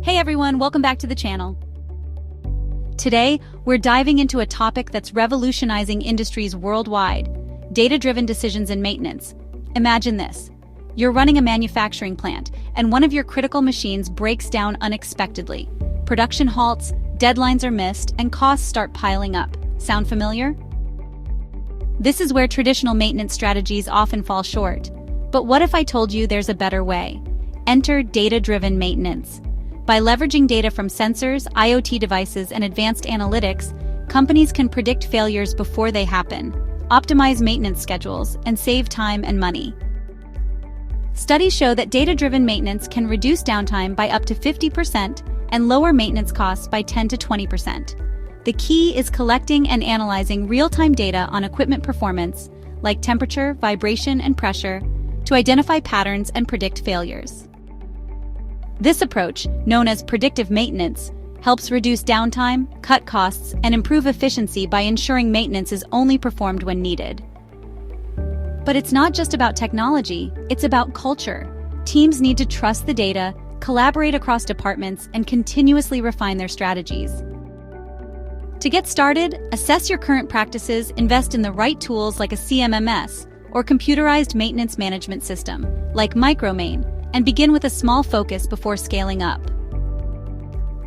Hey everyone, welcome back to the channel. Today, we're diving into a topic that's revolutionizing industries worldwide: data-driven decisions in maintenance. Imagine this. You're running a manufacturing plant, and one of your critical machines breaks down unexpectedly. Production halts, deadlines are missed, and costs start piling up. Sound familiar? This is where traditional maintenance strategies often fall short. But what if I told you there's a better way? Enter data-driven maintenance. By leveraging data from sensors, IoT devices, and advanced analytics, companies can predict failures before they happen, optimize maintenance schedules, and save time and money. Studies show that data-driven maintenance can reduce downtime by up to 50% and lower maintenance costs by 10 to 20%. The key is collecting and analyzing real-time data on equipment performance, like temperature, vibration, and pressure, to identify patterns and predict failures. This approach, known as predictive maintenance, helps reduce downtime, cut costs, and improve efficiency by ensuring maintenance is only performed when needed. But it's not just about technology, it's about culture. Teams need to trust the data, collaborate across departments, and continuously refine their strategies. To get started, assess your current practices, invest in the right tools like a CMMS or computerized maintenance management system, like Micromain, and begin with a small focus before scaling up.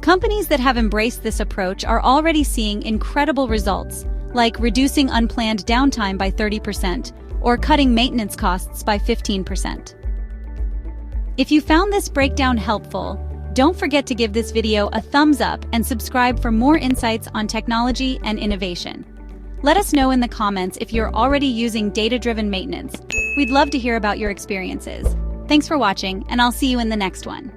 Companies that have embraced this approach are already seeing incredible results, like reducing unplanned downtime by 30% or cutting maintenance costs by 15%. If you found this breakdown helpful, don't forget to give this video a thumbs up and subscribe for more insights on technology and innovation. Let us know in the comments if you're already using data-driven maintenance. We'd love to hear about your experiences. Thanks for watching, and I'll see you in the next one.